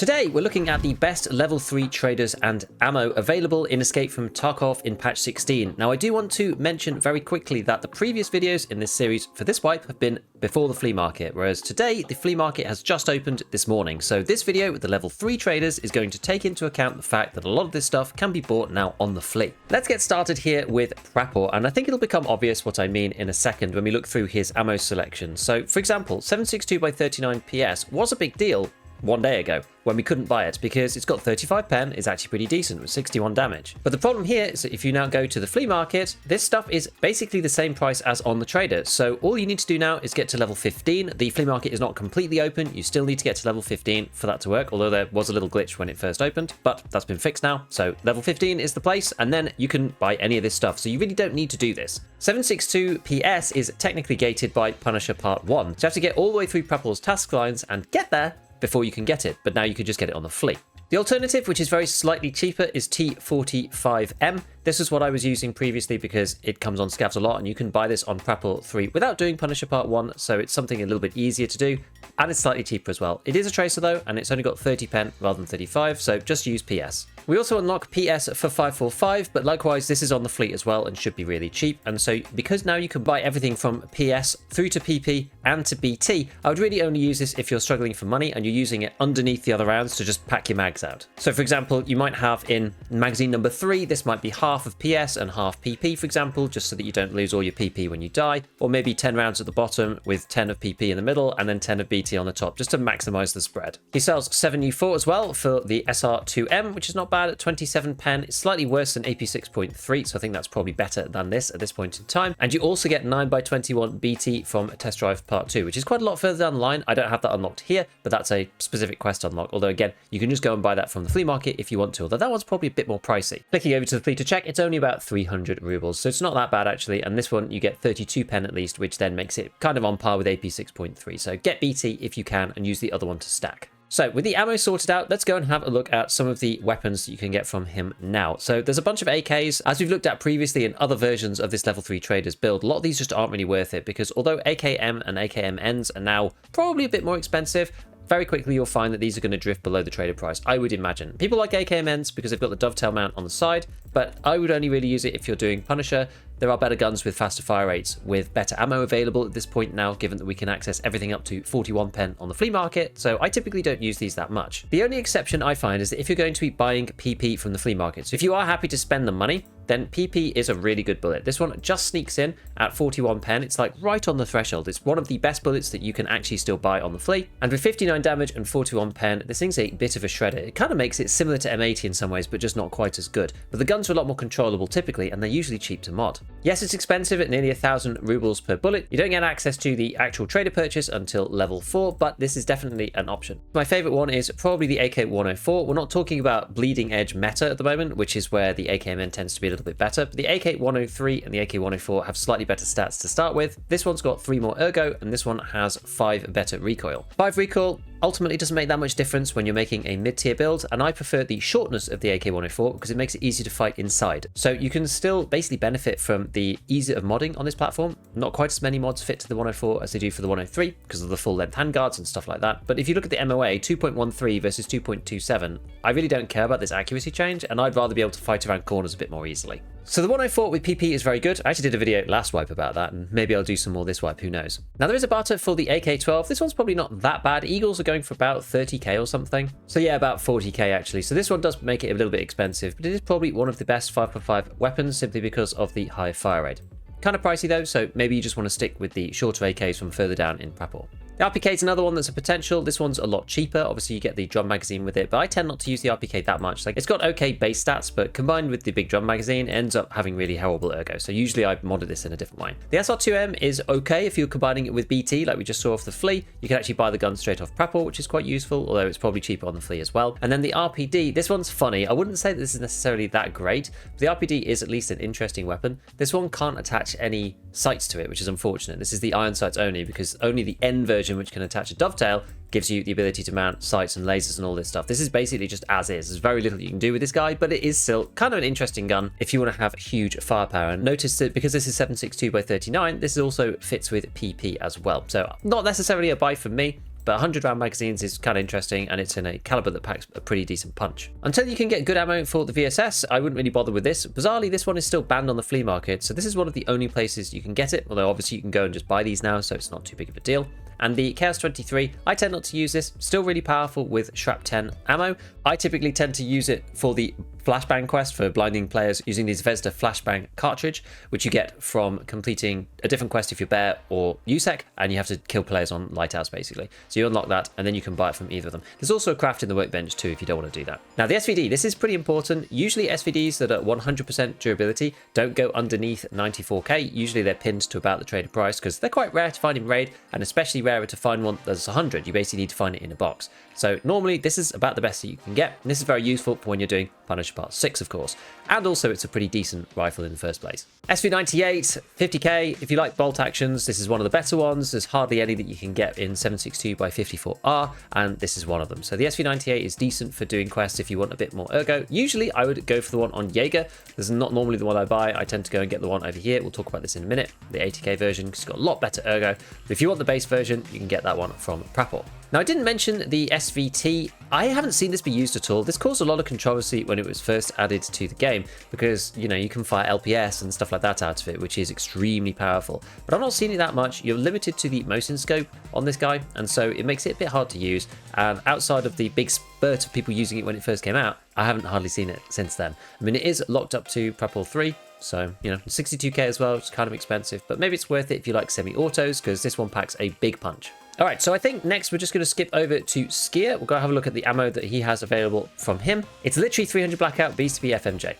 Today, we're looking at the best level 3 traders and ammo available in Escape from Tarkov in patch 16. Now, I do want to mention very quickly that the previous videos in this series for this wipe have been before the flea market, whereas today, the flea market has just opened this morning. So this video with the level 3 traders is going to take into account the fact that a lot of this stuff can be bought now on the flea. Let's get started here with Prapor, and I think it'll become obvious what I mean in a second when we look through his ammo selection. So, for example, 7.62x39 PS was a big deal one day ago when we couldn't buy it because it's got 35 pen, is actually pretty decent with 61 damage. But the problem here is that if you now go to the flea market, this stuff is basically the same price as on the trader. So all you need to do now is get to level 15. The flea market is not completely open. You still need to get to level 15 for that to work, although there was a little glitch when it first opened, but that's been fixed now. So level 15 is the place, and then you can buy any of this stuff. So you really don't need to do this. 7.62 PS is technically gated by Punisher Part 1. So you have to get all the way through Prapor's task lines and get there before you can get it, but now you can just get it on the flea. The alternative, which is very slightly cheaper, is T45M. This is what I was using previously because it comes on scavs a lot, and you can buy this on Prapor 3 without doing Punisher Part 1, so it's something a little bit easier to do, and it's slightly cheaper as well. It is a tracer though, and it's only got 30 pen rather than 35, so just use PS. We also unlock PS for 545, but likewise this is on the fleet as well and should be really cheap. And so because now you can buy everything from PS through to PP and to BT, I would really only use this if you're struggling for money and you're using it underneath the other rounds to just pack your mags out. So for example, you might have in magazine number 3, this might be half of PS and half PP, for example, just so that you don't lose all your PP when you die, or maybe 10 rounds at the bottom with 10 of PP in the middle and then 10 of BT on the top, just to maximize the spread. He sells 7U4 as well for the SR2M, which is not bad at 27 pen. It's slightly worse than AP 6.3, so I think that's probably better than this at this point in time. And you also get 9x21 BT from Test Drive Part 2, which is quite a lot further down the line. I don't have that unlocked here, but that's a specific quest unlock, although again, you can just go and buy that from the flea market if you want to, although that one's probably a bit more pricey. Clicking over to the flea to check, it's only about 300 rubles, so it's not that bad actually, and this one you get 32 pen at least, which then makes it kind of on par with AP 6.3, so get BT if you can and use the other one to stack. So with the ammo sorted out, let's go and have a look at some of the weapons you can get from him now. So there's a bunch of AKs. As we've looked at previously in other versions of this level 3 traders build, a lot of these just aren't really worth it because although AKM and AKMNs are now probably a bit more expensive, very quickly you'll find that these are going to drift below the trader price, I would imagine. People like AKMNs because they've got the dovetail mount on the side, but I would only really use it if you're doing Punisher. There are better guns with faster fire rates with better ammo available at this point now, given that we can access everything up to 41 pen on the flea market, so I typically don't use these that much. The only exception I find is that if you're going to be buying PP from the flea market, so if you are happy to spend the money, then PP is a really good bullet. This one just sneaks in at 41 pen. It's like right on the threshold. It's one of the best bullets that you can actually still buy on the flea. And with 59 damage and 41 pen, this thing's a bit of a shredder. It kind of makes it similar to M80 in some ways, but just not quite as good. But the guns are a lot more controllable typically, and they're usually cheap to mod. Yes, it's expensive at nearly 1,000 rubles per bullet. You don't get access to the actual trader purchase until level 4, but this is definitely an option. My favorite one is probably the AK-104. We're not talking about bleeding edge meta at the moment, which is where the AKMN tends to be a little bit better, but the AK-103 and the AK-104 have slightly better stats to start with. This one's got 3 more ergo, and this one has 5 better recoil. 5 recoil ultimately doesn't make that much difference when you're making a mid-tier build, and I prefer the shortness of the AK-104 because it makes it easy to fight inside. So you can still basically benefit from the ease of modding on this platform. Not quite as many mods fit to the 104 as they do for the 103 because of the full length handguards and stuff like that. But if you look at the MOA, 2.13 versus 2.27, I really don't care about this accuracy change, and I'd rather be able to fight around corners a bit more easily. So the 104 with PP is very good. I actually did a video last wipe about that, and maybe I'll do some more this wipe, who knows. Now there is a barter for the AK-12. This one's probably not that bad. Eagles are going for about 30k or something. So yeah, about 40k actually. So this one does make it a little bit expensive, but it is probably one of the best 5.5 weapons simply because of the high fire rate. Kind of pricey though, so maybe you just want to stick with the shorter AKs from further down in Prapor. The RPK is another one that's a potential. This one's a lot cheaper. Obviously, you get the drum magazine with it, but I tend not to use the RPK that much. Like, it's got okay base stats, but combined with the big drum magazine, it ends up having really horrible ergo. So usually I modded this in a different way. The SR2M is okay if you're combining it with BT, like we just saw off the flea. You can actually buy the gun straight off Prapor, which is quite useful, although it's probably cheaper on the flea as well. And then the RPD, this one's funny. I wouldn't say that this is necessarily that great, but the RPD is at least an interesting weapon. This one can't attach any sights to it, which is unfortunate. This is the iron sights only, because only the N version, which can attach a dovetail, gives you the ability to mount sights and lasers and all this stuff. This is basically just as is. There's very little you can do with this guy, but it is still kind of an interesting gun if you want to have huge firepower. And notice that because this is 7.62 by 39, this also fits with PP as well. So not necessarily a buy for me, but but 100 round magazines is kind of interesting, and it's in a caliber that packs a pretty decent punch. Until you can get good ammo for the VSS, I wouldn't really bother with this. Bizarrely, this one is still banned on the flea market, so this is one of the only places you can get it, although obviously you can go and just buy these now, so it's not too big of a deal. And the Chaos 23, I tend not to use this, still really powerful with Shrap 10 ammo. I typically tend to use it for the flashbang quest for blinding players using the Zvezda flashbang cartridge, which you get from completing a different quest if you're Bear or USEC, and you have to kill players on Lighthouse basically. So you unlock that, and then you can buy it from either of them. There's also a craft in the workbench too if you don't want to do that. Now the SVD, this is pretty important. Usually SVDs that are 100% durability don't go underneath 94k. Usually they're pinned to about the trader price because they're quite rare to find in raid, and especially rarer to find one that's 100. You basically need to find it in a box. So normally this is about the best that you can get, and this is very useful for when you're doing Punisher Part 6, of course. And also it's a pretty decent rifle in the first place. SV98, 50k. If you like bolt actions, this is one of the better ones. There's hardly any that you can get in 762x54R, and this is one of them. So the SV98 is decent for doing quests if you want a bit more ergo. Usually I would go for the one on Jaeger. This is not normally the one I buy. I tend to go and get the one over here. We'll talk about this in a minute. The 80k version, because it's got a lot better ergo. But if you want the base version, you can get that one from Prapor. Now, I didn't mention the SVT. I haven't seen this be used at all. This caused a lot of controversy when it was first added to the game because, you know, you can fire LPS and stuff like that out of it, which is extremely powerful. But I've not seen it that much. You're limited to the motion scope on this guy, and so it makes it a bit hard to use. And outside of the big spurt of people using it when it first came out, I haven't hardly seen it since then. I mean, it is locked up to Prapor 3. So, you know, 62k as well, which is kind of expensive, but maybe it's worth it if you like semi-autos, because this one packs a big punch. All right, so I think next we're just going to skip over to Skier. We'll go have a look at the ammo that he has available from him. It's literally 300 Blackout B2B FMJ.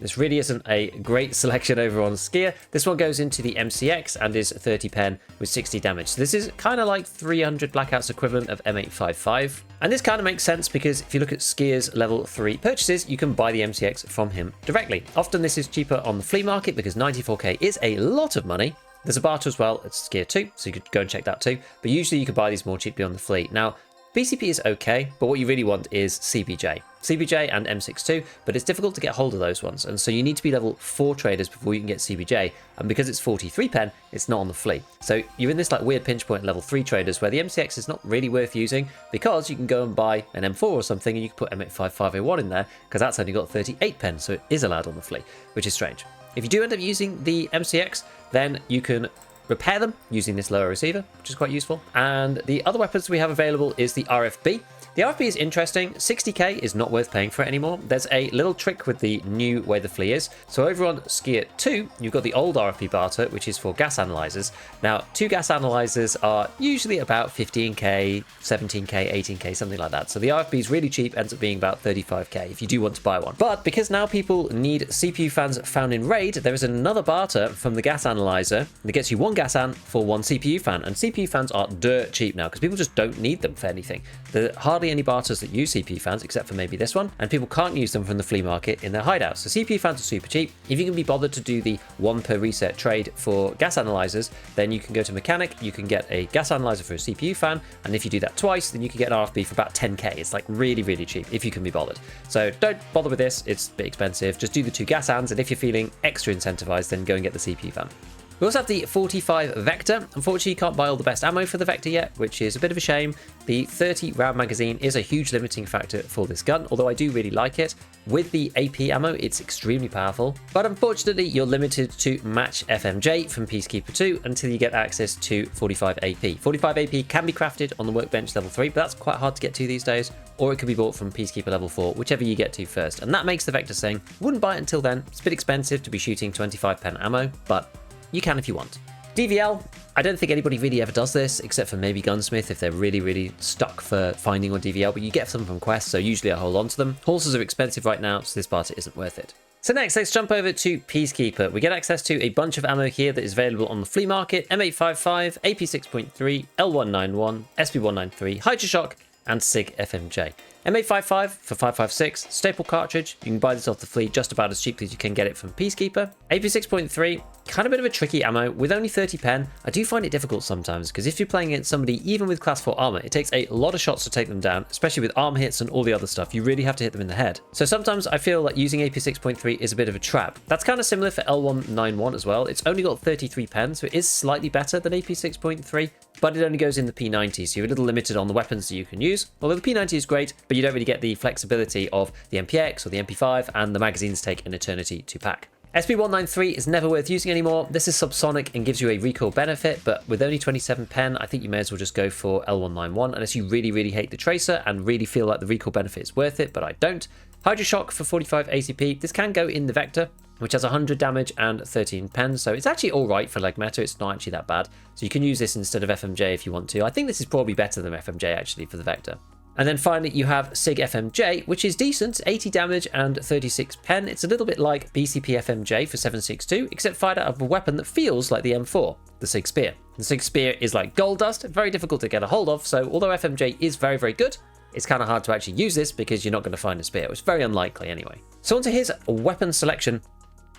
This really isn't a great selection over on Skier. This one goes into the MCX and is 30 pen with 60 damage. So this is kind of like 300 Blackouts equivalent of M855. And this kind of makes sense because if you look at Skier's level 3 purchases, you can buy the MCX from him directly. Often this is cheaper on the flea market because 94k is a lot of money. There's a barter as well, it's Skier 2, so you could go and check that too. But usually you can buy these more cheaply on the flea. Now, BCP is okay, but what you really want is CBJ. CBJ and M62, but it's difficult to get hold of those ones. And so you need to be level 4 traders before you can get CBJ. And because it's 43 pen, it's not on the flea. So you're in this like weird pinch point level 3 traders where the MCX is not really worth using because you can go and buy an M4 or something and you can put M85501 in there because that's only got 38 pen, so it is allowed on the flea, which is strange. If you do end up using the MCX, then you can repair them using this lower receiver, which is quite useful. And the other weapons we have available is the RFB. The RFB is interesting. 60k is not worth paying for it anymore. There's a little trick with the new way the flea is. So over on Skier 2, you've got the old RFB barter, which is for gas analyzers. Now, 2 gas analyzers are usually about 15k, 17k, 18k, something like that. So the RFB is really cheap, ends up being about 35k if you do want to buy one. But because now people need CPU fans found in raid, there is another barter from the gas analyzer that gets you 1 gas an for 1 CPU fan. And CPU fans are dirt cheap now because people just don't need them for anything. There are hardly any barters that use CPU fans except for maybe this one, and people can't use them from the flea market in their hideouts. So CPU fans are super cheap. If you can be bothered to do the 1 per reset trade for gas analyzers, then you can go to mechanic, you can get a gas analyzer for a CPU fan, and if you do that twice, then you can get an RFB for about 10k. It's like really, really cheap if you can be bothered. So don't bother with this, it's a bit expensive. Just do the 2 gas ans, and if you're feeling extra incentivized, then go and get the CPU fan. We also have the 45 Vector. Unfortunately, you can't buy all the best ammo for the Vector yet, which is a bit of a shame. The 30 round magazine is a huge limiting factor for this gun, although I do really like it. With the AP ammo, it's extremely powerful, but unfortunately, you're limited to match FMJ from Peacekeeper 2 until you get access to 45 AP. 45 AP can be crafted on the workbench level 3, but that's quite hard to get to these days, or it can be bought from Peacekeeper level 4, whichever you get to first. And that makes the Vector saying, wouldn't buy it until then. It's a bit expensive to be shooting 25 pen ammo, but you can if you want. DVL, I don't think anybody really ever does this, except for maybe Gunsmith if they're really, really stuck for finding on DVL, but you get some from quests, so usually I hold on to them. Horses are expensive right now, so this barter isn't worth it. So next, let's jump over to Peacekeeper. We get access to a bunch of ammo here that is available on the flea market: M855, AP6.3, L191, SB193, Hydroshock, and SIG FMJ. M855 for 556, staple cartridge. You can buy this off the flea just about as cheaply as you can get it from Peacekeeper. AP6.3, kind of a bit of a tricky ammo. With only 30 pen, I do find it difficult sometimes, because if you're playing against somebody even with class 4 armor, it takes a lot of shots to take them down, especially with arm hits and all the other stuff. You really have to hit them in the head. So sometimes I feel like using AP6.3 is a bit of a trap. That's kind of similar for L191 as well. It's only got 33 pen, so it is slightly better than AP6.3, but it only goes in the P90, so you're a little limited on the weapons that you can use. Although the P90 is great, but you don't really get the flexibility of the MPX or the MP5, and the magazines take an eternity to pack. SP193 is never worth using anymore. This is subsonic and gives you a recoil benefit, but with only 27 pen, I think you may as well just go for L191 unless you really, really hate the tracer and really feel like the recoil benefit is worth it, but I don't. Hydroshock for 45 ACP. This can go in the Vector, which has 100 damage and 13 pen, so it's actually all right for leg meta. It's not actually that bad. So you can use this instead of FMJ if you want to. I think this is probably better than FMJ actually for the Vector. And then finally, you have SIG FMJ, which is decent, 80 damage and 36 pen. It's a little bit like BCP FMJ for 7.62, except fired out of a weapon that feels like the M4, the SIG Spear. The SIG Spear is like gold dust, very difficult to get a hold of, so although FMJ is very, very good, it's kind of hard to actually use this because you're not going to find a spear. It's very unlikely anyway. So onto his weapon selection.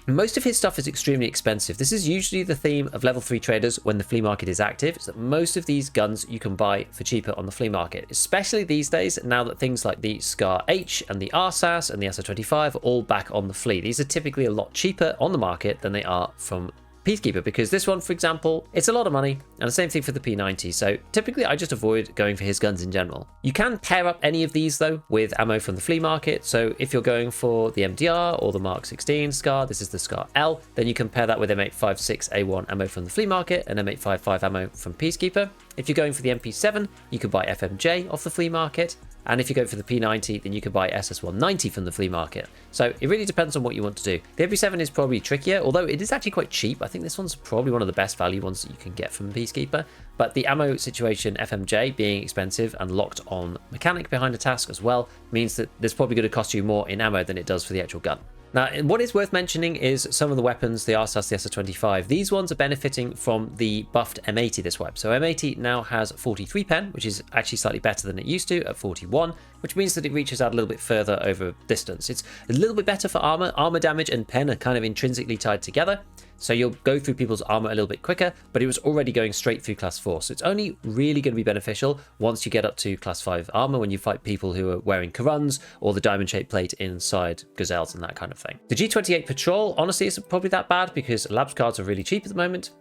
Most of his stuff is extremely expensive. This is usually the theme of level 3 traders when the flea market is active, is that most of these guns you can buy for cheaper on the flea market, especially these days now that things like the Scar H and the RSAS and the SR25 are all back on the flea. These are typically a lot cheaper on the market than they are from Peacekeeper, because this one, for example, it's a lot of money, and the same thing for the P90, so typically I just avoid going for his guns in general. You can pair up any of these though with ammo from the flea market, so if you're going for the MDR or the Mark 16 Scar, this is the Scar L, then you can pair that with M856A1 ammo from the flea market and M855 ammo from Peacekeeper. If you're going for the MP7, you could buy FMJ off the flea market, and if you go for the P90, then you could buy SS190 from the flea market. So it really depends on what you want to do. The MP7 is probably trickier, although it is actually quite cheap. I think this one's probably one of the best value ones that you can get from Peacekeeper. But the ammo situation, FMJ being expensive and locked on mechanic behind a task as well, means that there's probably going to cost you more in ammo than it does for the actual gun. Now, what is worth mentioning is some of the weapons, the RSAS, the SR25. These ones are benefiting from the buffed M80 this wipe. So M80 now has 43 pen, which is actually slightly better than it used to at 41, which means that it reaches out a little bit further over distance. It's a little bit better for armor. Armor damage and pen are kind of intrinsically tied together, so you'll go through people's armor a little bit quicker, but it was already going straight through class 4. So it's only really going to be beneficial once you get up to class 5 armor, when you fight people who are wearing Karuns or the diamond shaped plate inside Gazelles and that kind of thing. The G28 Patrol honestly isn't probably that bad because labs cards are really cheap at the moment.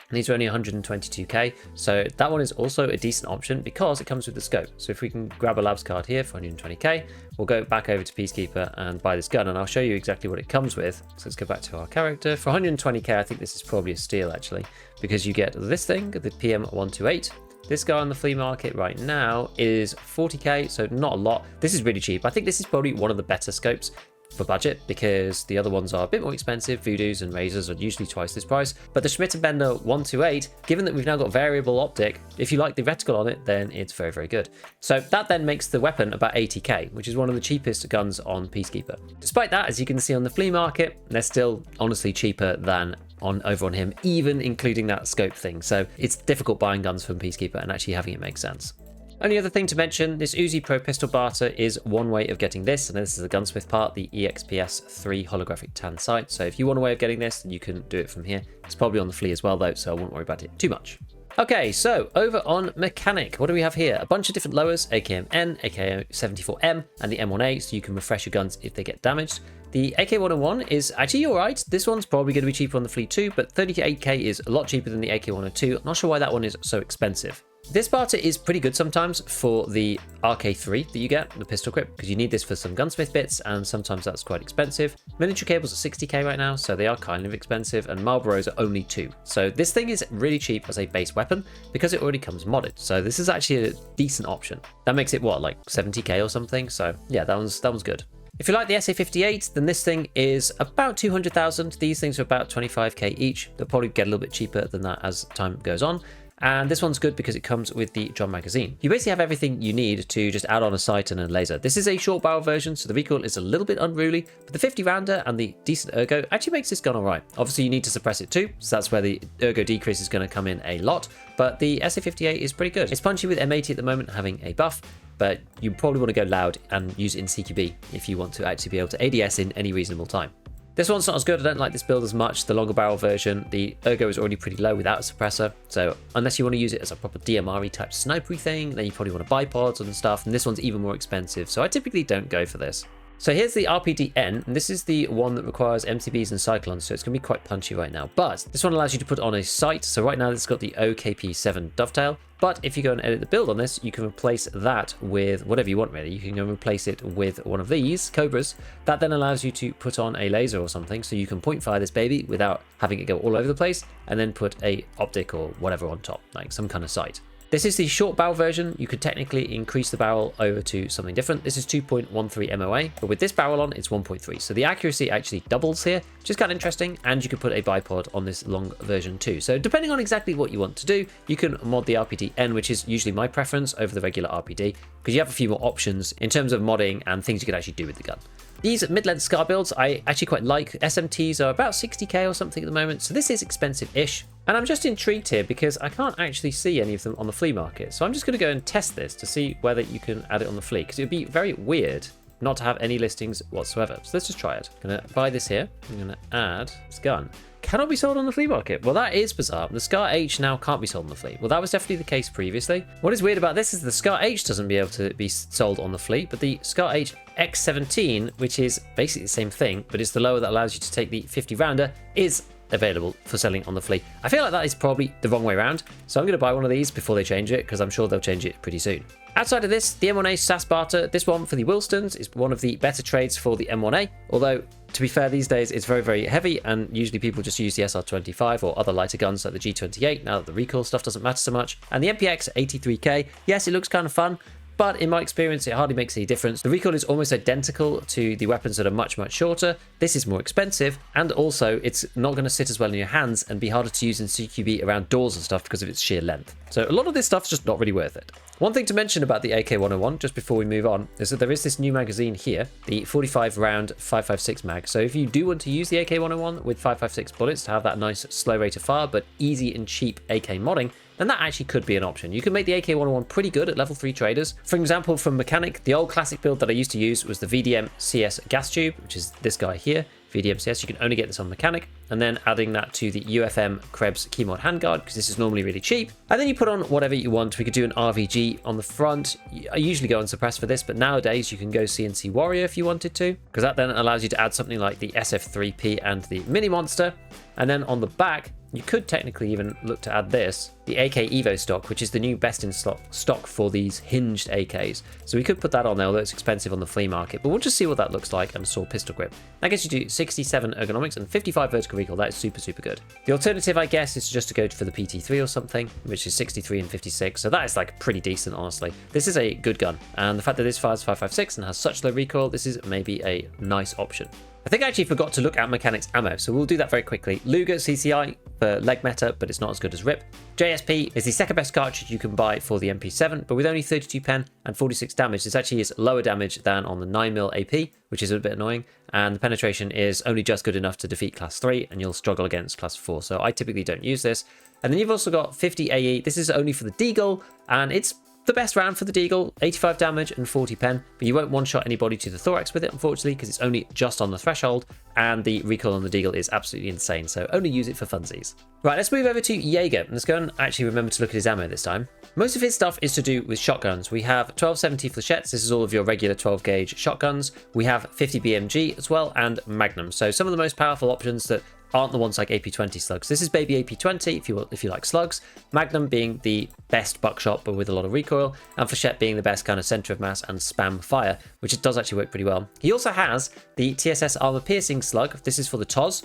And these are only 122k, so that one is also a decent option because it comes with the scope. So if we can grab a labs card here for 120k, we'll go back over to Peacekeeper and buy this gun, and I'll show you exactly what it comes with. So let's go back to our character. For 120k, I think this is probably a steal actually, because you get this thing, the PM128. This guy on the flea market right now is 40k, so not a lot. This is really cheap. I think this is probably one of the better scopes for budget, because the other ones are a bit more expensive. Voodoos and Razors are usually twice this price, but the Schmidt & Bender 128, given that we've now got variable optic, if you like the reticle on it, then it's very, very good. So that then makes the weapon about 80k, which is one of the cheapest guns on Peacekeeper. Despite that, as you can see on the flea market, they're still honestly cheaper than over on him, even including that scope thing. So it's difficult buying guns from Peacekeeper and actually having it make sense. Only other thing to mention, this Uzi Pro pistol barter is one way of getting this, and this is the gunsmith part, the EXPS 3 holographic tan sight. So if you want a way of getting this, then you can do it from here. It's probably on the flea as well though, so I won't worry about it too much. Okay, so over on mechanic, what do we have here? A bunch of different lowers, AKM-N, AK-74M, and the M1A, so you can refresh your guns if they get damaged. The AK-101 is actually alright. This one's probably going to be cheaper on the flea too, but 38k is a lot cheaper than the AK-102. I'm not sure why that one is so expensive. This barter is pretty good sometimes for the RK3 that you get, the pistol grip, because you need this for some gunsmith bits, and sometimes that's quite expensive. Miniature cables are 60k right now, so they are kind of expensive, and Marlboros are only 2. So this thing is really cheap as a base weapon because it already comes modded. So this is actually a decent option. That makes it what, like 70k or something? So yeah, that one's good. If you like the SA58, then this thing is about 200,000. These things are about 25k each. They'll probably get a little bit cheaper than that as time goes on. And this one's good because it comes with the drum magazine. You basically have everything you need to just add on a sight and a laser. This is a short barrel version, so the recoil is a little bit unruly, but the 50 rounder and the decent ergo actually makes this gun alright. Obviously you need to suppress it too, so that's where the ergo decrease is going to come in a lot, but the SA58 is pretty good. It's punchy with M80 at the moment having a buff, but you probably want to go loud and use it in CQB if you want to actually be able to ADS in any reasonable time. This one's not as good. I don't like this build as much. The longer barrel version, the ergo is already pretty low without a suppressor. So unless you want to use it as a proper DMR-y type snipery thing, then you probably want to buy pods and stuff. And this one's even more expensive. So I typically don't go for this. So here's the RPDN, and this is the one that requires MTBs and Cyclones, so it's going to be quite punchy right now. But this one allows you to put on a sight, so right now it's got the OKP7 dovetail. But if you go and edit the build on this, you can replace that with whatever you want, really. You can go and replace it with one of these Cobras. That then allows you to put on a laser or something, so you can point fire this baby without having it go all over the place, and then put a optic or whatever on top, like some kind of sight. This is the short barrel version. You could technically increase the barrel over to something different. This is 2.13 MOA, but with this barrel on, it's 1.3. So the accuracy actually doubles here, which is kind of interesting. And you could put a bipod on this long version too. So depending on exactly what you want to do, you can mod the RPD-N, which is usually my preference over the regular RPD, because you have a few more options in terms of modding and things you can actually do with the gun. These mid-length SCAR builds I actually quite like. SMTs are about 60k or something at the moment, so this is expensive-ish. And I'm just intrigued here because I can't actually see any of them on the flea market. So I'm just going to go and test this to see whether you can add it on the flea, because it would be very weird not to have any listings whatsoever. So let's just try it. I'm going to buy this here. I'm going to add this gun. Cannot be sold on the flea market. Well, that is bizarre. The SCAR H now can't be sold on the flea. Well, that was definitely the case previously. What is weird about this is the SCAR H doesn't be able to be sold on the flea, but the SCAR H X17, which is basically the same thing, but it's the lower that allows you to take the 50 rounder, is available for selling on the flea. I feel like that is probably the wrong way around, so I'm going to buy one of these before they change it, because I'm sure they'll change it pretty soon. Outside of this, the M1A SAS Barter, this one for the Wilstons is one of the better trades for the M1A, although to be fair, these days it's very, very heavy, and usually people just use the SR25 or other lighter guns like the G28 now that the recoil stuff doesn't matter so much. And the MPX 83K, yes, it looks kind of fun, but in my experience, it hardly makes any difference. The recoil is almost identical to the weapons that are much, much shorter. This is more expensive, and also it's not going to sit as well in your hands and be harder to use in CQB around doors and stuff because of its sheer length. So a lot of this stuff's just not really worth it. One thing to mention about the AK-101, just before we move on, is that there is this new magazine here, the 45 round 5.56 mag. So if you do want to use the AK-101 with 5.56 bullets to have that nice slow rate of fire, but easy and cheap AK modding, then that actually could be an option. You can make the AK-101 pretty good at level 3 traders. For example, from Mechanic, the old classic build that I used to use was the VDM CS gas tube, which is this guy here. VDM CS, you can only get this on Mechanic, and then adding that to the UFM Krebs Keymod handguard, because this is normally really cheap. And then you put on whatever you want. We could do an RVG on the front. I usually go unsuppressed for this, but nowadays you can go CNC Warrior if you wanted to, because that then allows you to add something like the SF3P and the Mini Monster. And then on the back, you could technically even look to add this, the AK Evo stock, which is the new best in stock for these hinged AKs. So we could put that on there, although it's expensive on the flea market, but we'll just see what that looks like. And a saw pistol grip. That gets you to 67 ergonomics and 55 vertical recoil. That is super, super good. The alternative, I guess, is just to go for the PT3 or something, which is 63 and 56. So that is like pretty decent, honestly. This is a good gun. And the fact that this fires 5.56 and has such low recoil, this is maybe a nice option. I think I actually forgot to look at Mechanics ammo, so we'll do that very quickly. Luger CCI for leg meta, but it's not as good as RIP. JSP is the second best cartridge you can buy for the MP7, but with only 32 pen and 46 damage, this actually is lower damage than on the 9mm AP, which is a bit annoying, and the penetration is only just good enough to defeat class 3, and you'll struggle against class 4, so I typically don't use this. And then you've also got 50 AE. This is only for the Deagle, and it's the best round for the Deagle, 85 damage and 40 pen, but you won't one-shot anybody to the thorax with it, unfortunately, because it's only just on the threshold, and the recoil on the Deagle is absolutely insane, so only use it for funsies. Right, let's move over to Jaeger, and let's go and actually remember to look at his ammo this time. Most of his stuff is to do with shotguns. We have 1270 flechettes, this is all of your regular 12 gauge shotguns. We have 50 BMG as well, and Magnum, so some of the most powerful options that aren't the ones like AP20 slugs. This is baby AP20 if you like slugs. Magnum being the best buckshot but with a lot of recoil, and Flechette being the best kind of center of mass and spam fire, which it does actually work pretty well. He also has the TSS armor piercing slug. This is for the TOS.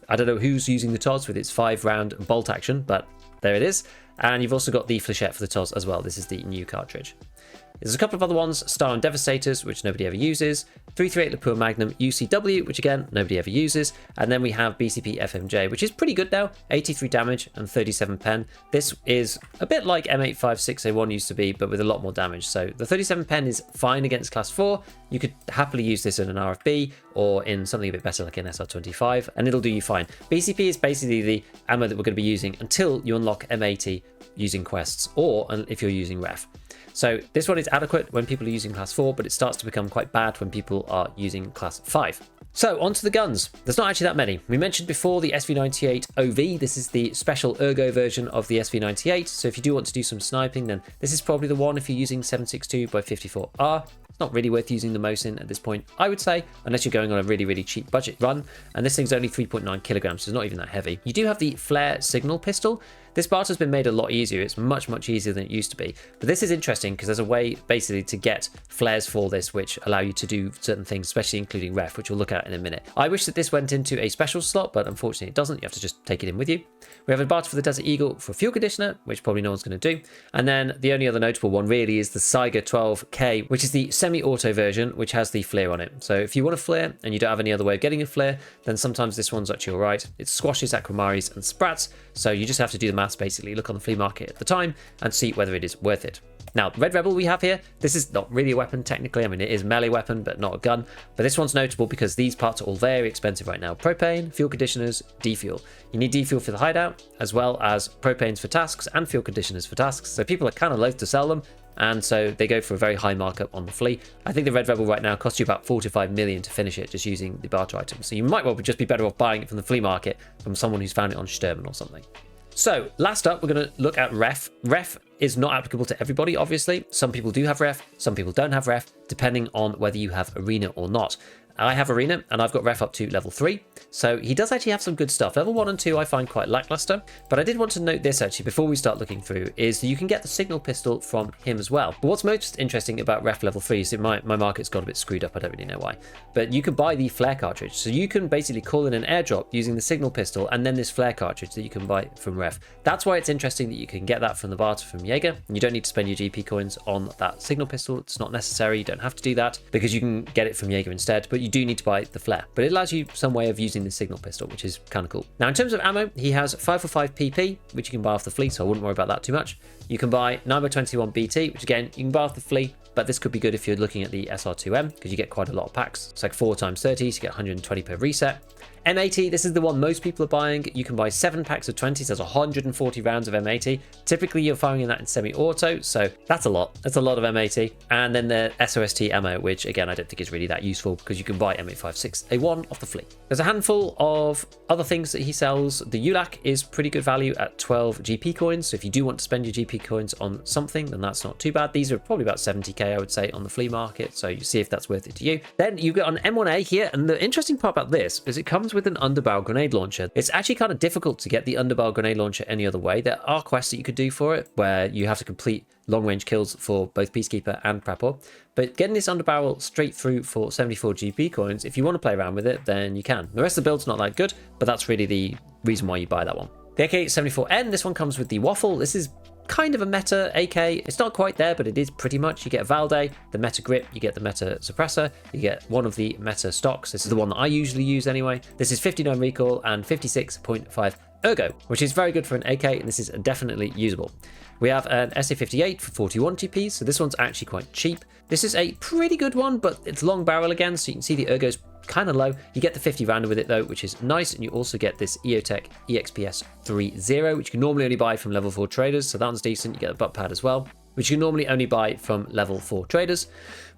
I don't know who's using the TOS with its 5-round bolt action, but there it is. And you've also got the Flechette for the TOS as well. This is the new cartridge. There's a couple of other ones, Star and Devastators, which nobody ever uses, 338 Lapua Magnum UCW, which again, nobody ever uses, and then we have BCP FMJ, which is pretty good now, 83 damage and 37 pen. This is a bit like M856A1 used to be, but with a lot more damage. So the 37 pen is fine against class 4. You could happily use this in an RFB or in something a bit better like an SR25, and it'll do you fine. BCP is basically the ammo that we're going to be using until you unlock M80 using quests, or if you're using ref. So this one is adequate when people are using class 4, but it starts to become quite bad when people are using class 5. So onto the guns. There's not actually that many. We mentioned before the SV98 OV. This is the special ergo version of the SV98. So if you do want to do some sniping, then this is probably the one if you're using 7.62 by 54R. It's not really worth using the Mosin at this point, I would say, unless you're going on a really, really cheap budget run. And this thing's only 3.9 kilograms, so it's not even that heavy. You do have the flare signal pistol. This barter's been made a lot easier. It's much, much easier than it used to be. But this is interesting because there's a way basically to get flares for this, which allow you to do certain things, especially including ref, which we'll look at in a minute. I wish that this went into a special slot, but unfortunately it doesn't. You have to just take it in with you. We have a barter for the Desert Eagle for fuel conditioner, which probably no one's going to do. And then the only other notable one really is the Jaeger 12K, which is the semi-auto version, which has the flare on it. So if you want a flare and you don't have any other way of getting a flare, then sometimes this one's actually all right. It squashes Aquamaris and Sprats, so you just have to do the maths basically, look on the flea market at the time and see whether it is worth it. Now, Red Rebel we have here, this is not really a weapon technically. I mean, it is a melee weapon, but not a gun. But this one's notable because these parts are all very expensive right now. Propane, fuel conditioners, defuel. You need defuel for the hideout, as well as propanes for tasks and fuel conditioners for tasks. So people are kind of loath to sell them, and so they go for a very high markup on the flea. I think the Red Rebel right now costs you about 4 to 5 million to finish it just using the barter items. So you might well just be better off buying it from the flea market from someone who's found it on Sturman or something. So last up, we're going to look at ref. Ref is not applicable to everybody, obviously. Some people do have ref, some people don't have ref, depending on whether you have arena or not. I have arena and I've got ref up to level 3. So he does actually have some good stuff. Level 1 and 2 I find quite lackluster, but I did want to note this actually before we start looking through, is that you can get the signal pistol from him as well. But what's most interesting about ref level 3 is that my market's got a bit screwed up, I don't really know why. But you can buy the flare cartridge. So you can basically call in an airdrop using the signal pistol and then this flare cartridge that you can buy from ref. That's why it's interesting that you can get that from the barter from Jaeger. And you don't need to spend your GP coins on that signal pistol. It's not necessary, you don't have to do that because you can get it from Jaeger instead, but you do need to buy the flare. But it allows you some way of using the signal pistol, which is kind of cool. Now in terms of ammo, he has 5x5 PP, which you can buy off the flea, so I wouldn't worry about that too much. You can buy 9x21 BT, which again, you can buy off the flea, but this could be good if you're looking at the SR2M because you get quite a lot of packs. It's like 4x30, so you get 120 per reset. M80, this is the one most people are buying. You can buy 7 packs of 20, so that's 140 rounds of M80. Typically, you're firing that in semi-auto, so that's a lot. That's a lot of M80. And then the SOST ammo, which again, I don't think is really that useful because you can buy M856A1 off the flea. There's a handful of other things that he sells. The ULAC is pretty good value at 12 GP coins, so if you do want to spend your GP coins on something, then that's not too bad. These are probably about 70k, I would say, on the flea market, so you see if that's worth it to you. Then you get an M1A here, and the interesting part about this is it comes with an underbarrel grenade launcher. It's actually kind of difficult to get the underbarrel grenade launcher any other way. There are quests that you could do for it where you have to complete long range kills for both Peacekeeper and Prapor, but getting this underbarrel straight through for 74 GP coins, if you want to play around with it, then you can. The rest of the build's not that good, but that's really the reason why you buy that one. The AK-74N, this one comes with the waffle. This is kind of a meta AK. It's not quite there, but it is pretty much. You get a Valde, the meta grip, you get the meta suppressor, you get one of the meta stocks. This is the one that I usually use anyway. This is 59 recoil and 56.5 ergo, which is very good for an AK, and this is definitely usable. We have an SA58 for 41 GP, so this one's actually quite cheap. This is a pretty good one, but it's long barrel again, so you can see the ergo's kind of low. You get the 50 rounder with it though, which is nice, and you also get this EOTech EXPS 3.0, which you can normally only buy from level 4 traders, so that one's decent. You get a butt pad as well, which you normally only buy from level 4 traders.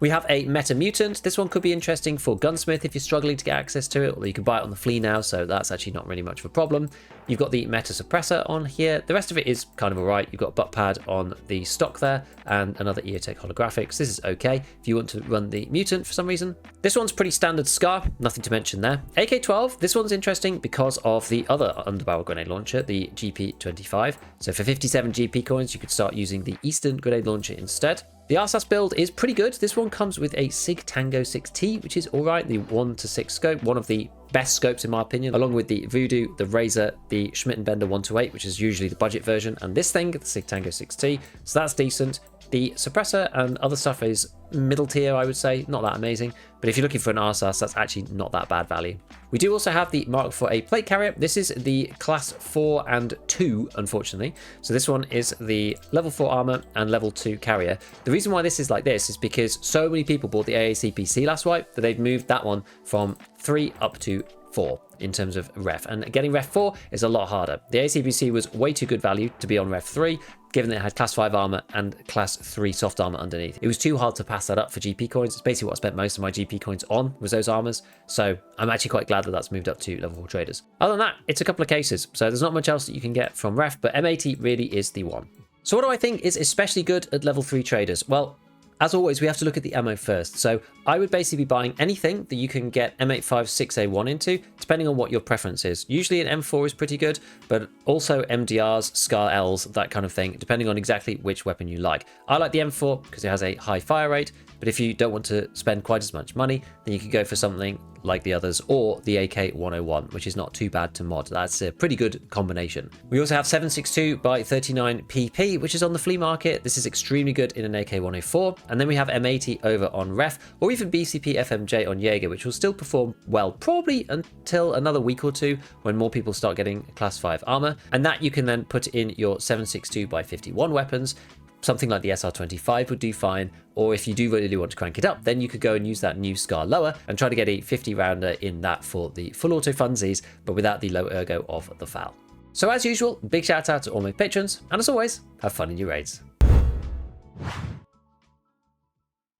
We have a Meta Mutant. This one could be interesting for Gunsmith if you're struggling to get access to it, although you can buy it on the flea now, so that's actually not really much of a problem. You've got the Meta Suppressor on here. The rest of it is kind of alright. You've got a butt pad on the stock there and another EOTech holographics. This is okay if you want to run the Mutant for some reason. This one's pretty standard SCAR, nothing to mention there. AK-12, this one's interesting because of the other underbarrel grenade launcher, the GP25. So for 57 GP coins, you could start using the Eastern grenade launcher instead. The RSAS build is pretty good. This one comes with a SIG Tango 6T, which is all right. The 1:6 scope, one of the best scopes in my opinion, along with the Voodoo, the Razor, the Schmidt & Bender 128, which is usually the budget version, and this thing, the SIG Tango 6T. So that's decent. The suppressor and other stuff is middle tier, I would say, not that amazing. But if you're looking for an RSAS, that's actually not that bad value. We do also have the Mark IV plate carrier. This is the class 4 and 2, unfortunately. So this one is the level 4 armor and level 2 carrier. The reason why this is like this is because so many people bought the AACPC last wipe that they've moved that one from 3 up to 4 in terms of ref, and getting ref 4 is a lot harder. The ACPC was way too good value to be on ref 3, given that it had class 5 armor and class 3 soft armor underneath. It was too hard to pass that up for GP coins. It's basically what I spent most of my GP coins on, was those armors. So I'm actually quite glad that that's moved up to level 4 traders. Other than that, it's a couple of cases, so there's not much else that you can get from ref, but M80 really is the one. So what do I think is especially good at level 3 traders? Well, as always, we have to look at the ammo first. So I would basically be buying anything that you can get M856A1 into, depending on what your preference is. Usually an M4 is pretty good, but also MDRs, SCAR Ls, that kind of thing, depending on exactly which weapon you like. I like the M4 because it has a high fire rate, but if you don't want to spend quite as much money, then you could go for something like the others, or the AK-101, which is not too bad to mod. That's a pretty good combination. We also have 7.62 by 39 PP, which is on the flea market. This is extremely good in an AK-104. And then we have M80 over on Ref, or even BCP FMJ on Jaeger, which will still perform well, probably until another week or two when more people start getting class 5 armor. And that you can then put in your 7.62 by 51 weapons. Something like the SR25 would do fine, or if you do really want to crank it up, then you could go and use that new SCAR lower and try to get a 50 rounder in that for the full auto funsies, but without the low ergo of the FAL. So as usual, big shout out to all my patrons, and as always, have fun in your raids.